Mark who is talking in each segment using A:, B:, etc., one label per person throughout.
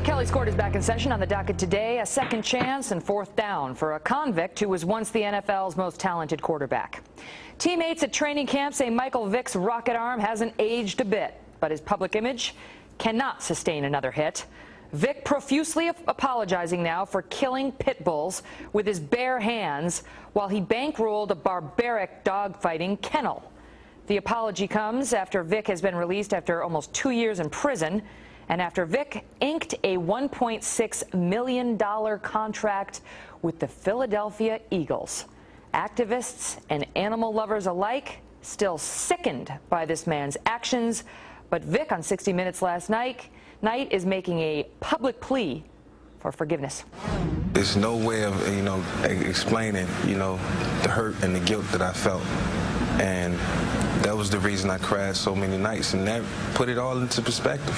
A: Kelly's Court is back in session. On the docket today, a second chance and fourth down for a convict who was once the NFL's most talented quarterback. Teammates at training camp say Micheal Vick's rocket arm hasn't aged a bit, but his public image cannot sustain another hit. Vick profusely apologizing now for killing pit bulls with his bare hands while he bankrolled a barbaric dogfighting kennel. The apology comes after Vick has been released after almost 2 years in prison, and after Vick inked a $1.6 million contract with the Philadelphia Eagles. Activists and animal lovers alike still sickened by this man's actions, but Vick on 60 Minutes last night is making a public plea for forgiveness.
B: There's no way of, explaining, the hurt and the guilt that I felt. And that was the reason I cried so many nights, and that put it all into perspective.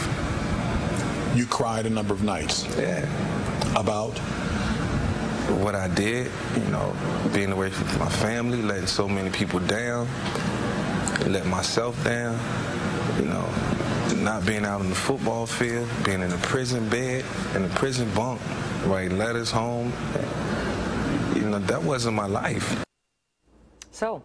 C: You cried a number of nights.
B: Yeah.
C: About?
B: What I did, being away from my family, letting so many people down, letting myself down, not being out on the football field, being in a prison bed, in a prison bunk, writing letters home. That wasn't my life.
A: So,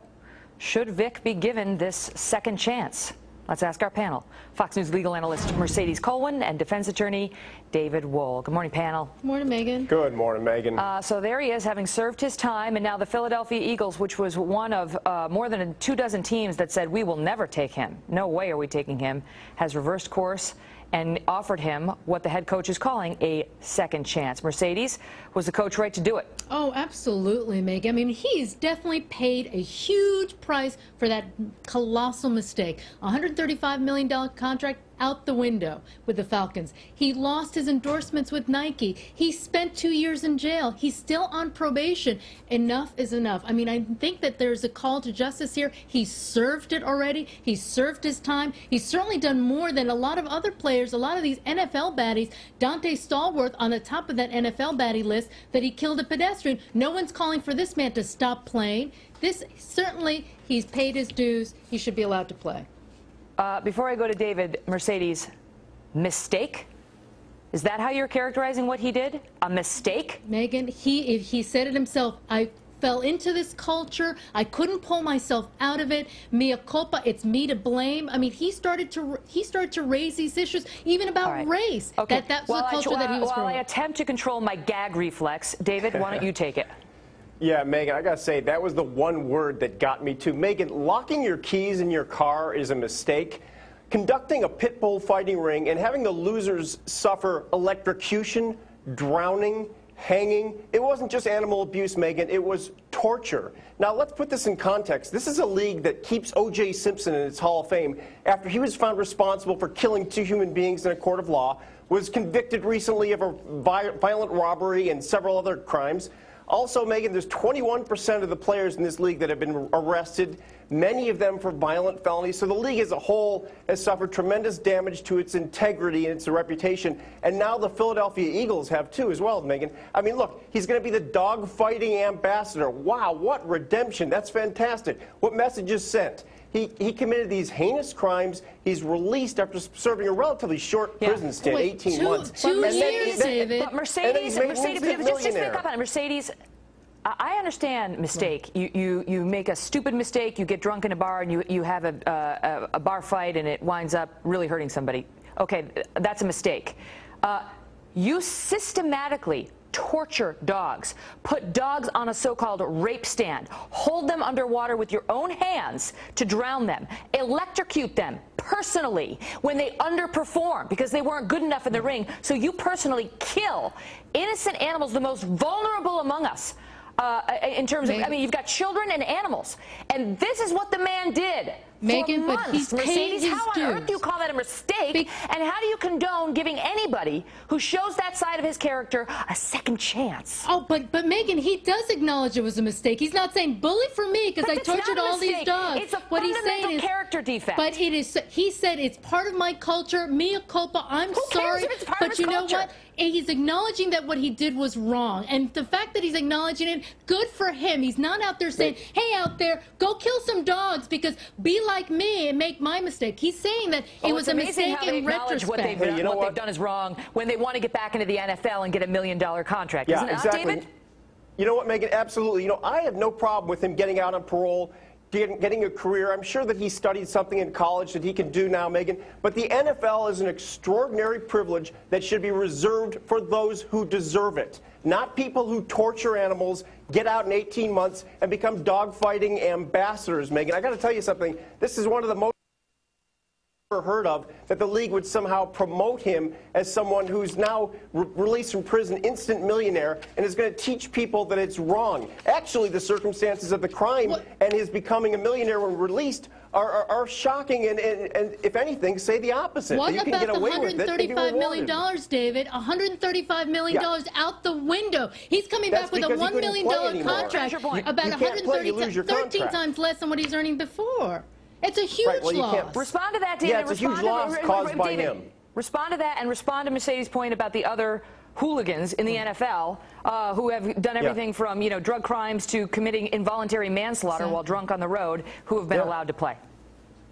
A: should Vick be given this second chance? Let's ask our panel. Fox News legal analyst Mercedes Colwin and defense attorney David Wohl. Good morning, panel.
D: Good morning, Megan.
E: Good morning, Megan.
A: So there he is, having served his time, and now the Philadelphia Eagles, which was one of more than 24 teams that said we will never take him, no way are we taking him, has reversed course and offered him what the head coach is calling a second chance. Mercedes, was the coach right to do it?
D: Oh, absolutely, Meg. I mean, he's definitely paid a huge price for that colossal mistake. $135 million contract out the window with the Falcons. He lost his endorsements with Nike. He spent 2 years in jail. He's still on probation. Enough is enough. I mean, I think that there's a call to justice here. He served it already. He served his time. He's certainly done more than a lot of other players, a lot of these NFL baddies. Dante Stallworth on the top of that NFL baddie list, that he killed a pedestrian. No one's calling for this man to stop playing. This, certainly, he's paid his dues. He should be allowed to play.
A: Before I go to David, Mercedes, mistake? Is that how you're characterizing what he did? A mistake?
D: Megan, he said it himself. I fell into this culture. I couldn't pull myself out of it. Mea culpa. It's me to blame. I mean, he started to raise these issues, even about race.
A: Okay.
D: That's the culture that he was
A: While
D: growing.
A: I attempt to control my gag reflex, David, why don't you take it?
E: Yeah, Megan, I got to say, that was the one word that got me too. Megan, locking your keys in your car is a mistake. Conducting a pit bull fighting ring and having the losers suffer electrocution, drowning, hanging. It wasn't just animal abuse, Megan. It was torture. Now, let's put this in context. This is a league that keeps O.J. Simpson in its Hall of Fame after he was found responsible for killing 2 human beings in a court of law, was convicted recently of a violent robbery and several other crimes. Also, Megan, there's 21% of the players in this league that have been arrested, many of them for violent felonies. So the league as a whole has suffered tremendous damage to its integrity and its reputation. And now the Philadelphia Eagles have too as well, Megan. I mean, look, he's going to be the dog-fighting ambassador. Wow, what redemption. That's fantastic. What message is sent? He committed these heinous crimes. He's released after serving a relatively short prison stint, 18 months.
D: 2 years, David.
A: But Mercedes, just pick up on it. Mercedes, I understand mistake. You make a stupid mistake, you get drunk in a bar, and you have a bar fight, and it winds up really hurting somebody. Okay, that's a mistake. You systematically torture dogs, put dogs on a so-called rape stand, hold them underwater with your own hands to drown them, electrocute them personally when they underperform because they weren't good enough in the ring. So you personally kill innocent animals, the most vulnerable among us. In terms of, I mean, you've got children and animals, and this is what the man did.
D: Megan, but he's paid
A: Mercedes,
D: his
A: how on earth do you call that a mistake? And how do you condone giving anybody who shows that side of his character a second chance?
D: Oh, but Megan, he does acknowledge it was a mistake. He's not saying bully for me because I tortured all these dogs.
A: It's a
D: what he's saying is
A: character defect.
D: But it is. He said it's part of my culture. Mea culpa. I'm
A: Who
D: sorry.
A: cares if it's part of
D: but
A: his
D: you
A: culture?
D: know what? he's acknowledging that what he did was wrong. And the fact that he's acknowledging it, good for him. He's not out there saying, hey, out there, go kill some dogs because be like me and make my mistake. He's saying that it was a mistake in retrospect.
A: What they've done, what they've done is wrong when they want to get back into the NFL and get $1 million contract.
E: Yeah,
A: isn't it
E: exactly.
A: not, David?
E: You know what, Megan? Absolutely. You know, I have no problem with him getting out on parole, getting a career. I'm sure that he studied something in college that he can do now, Megan. But the NFL is an extraordinary privilege that should be reserved for those who deserve it, not people who torture animals, get out in 18 months, and become dogfighting ambassadors, Megan. I got to tell you something. This is one of the most heard of, that the league would somehow promote him as someone who's now released from prison, instant millionaire, and is going to teach people that it's wrong. Actually, the circumstances of the crime and his becoming a millionaire when released are shocking and if anything, say the opposite.
D: What
E: you can
D: about
E: get
D: the
E: away with it and be
D: $135 million,
E: rewarded.
D: David? $135 million out the window. He's coming back with a $1 million contract, about 13 times less than what he's earning before. It's a huge loss.
A: Respond to that, David.
E: Yeah, it's a huge loss caused by him.
A: Respond to that and respond to Mercedes' point about the other hooligans in the NFL who have done everything from, drug crimes to committing involuntary manslaughter while drunk on the road, who have been allowed to play.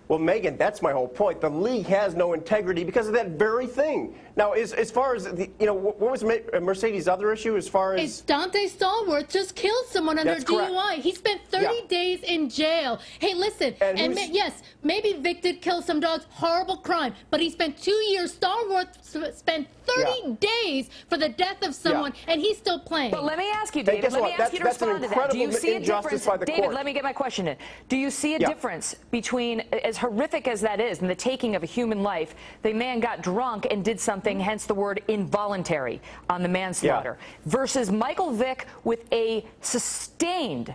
E: Well, Megan, that's my whole point. The league has no integrity because of that very thing. Now, as far as, what was Mercedes' other issue as far as...
D: It's Dante Stallworth just killed someone under DUI. He spent 30 days in jail. Hey, listen, yes, maybe Vick did kill some dogs, horrible crime, but he spent 2 years. Stallworth spent 30 days for the death of someone, and he's still playing.
A: But let me ask you, David, let me ask you to respond to that. Do you see a difference? David, let me get my question in. Do you see a difference between, as horrific as that is, in the taking of a human life, the man got drunk and did something, hence the word involuntary on the manslaughter, versus Michael Vick with a sustained,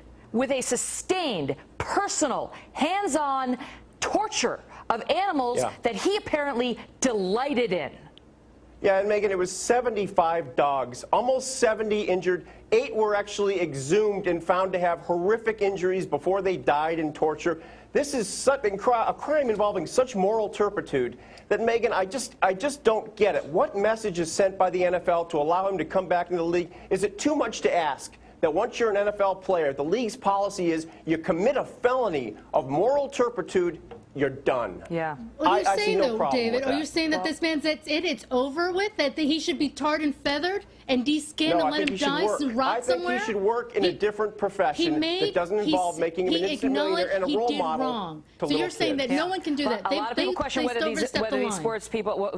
A: personal, hands-on torture of animals that he apparently delighted in?
E: Yeah, and Megan, it was 75 dogs, almost 70 injured. 8 were actually exhumed and found to have horrific injuries before they died in torture. This is a crime involving such moral turpitude that, Megan, I just don't get it. What message is sent by the NFL to allow him to come back into the league? Is it too much to ask that once you're an NFL player, the league's policy is you commit a felony of moral turpitude, you're done.
A: Yeah.
D: What are you saying,
E: no
D: though, David?
E: Are
D: you saying that this man's, it's over with? That he should be tarred and feathered and de-skinned and let him die, rot somewhere?
E: I think he should work in a different profession that doesn't involve making him an instant millionaire and a role model to little kids.
D: So you're saying that no one can do that.
A: A lot of people question whether these sports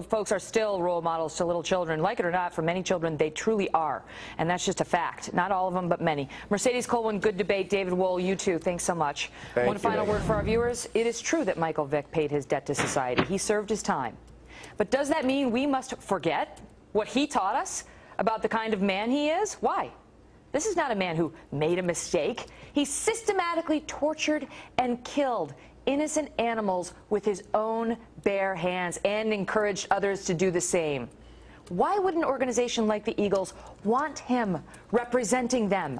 A: folks are still role models to little children. Like it or not, for many children, they truly are. And that's just a fact. Not all of them, but many. Mercedes Colwin, good debate. David Wohl, you too. Thanks so much. One final word for our viewers. It is true that Michael Vick paid his debt to society. He served his time. But does that mean we must forget what he taught us about the kind of man he is? Why? This is not a man who made a mistake. He systematically tortured and killed innocent animals with his own bare hands and encouraged others to do the same. Why would an organization like the Eagles want him representing them?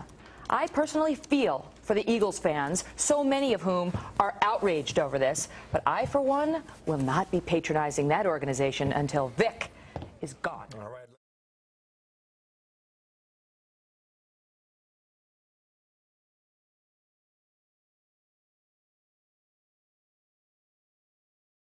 A: I personally feel for the Eagles fans, so many of whom are outraged over this, but I, for one, will not be patronizing that organization until Vick is gone.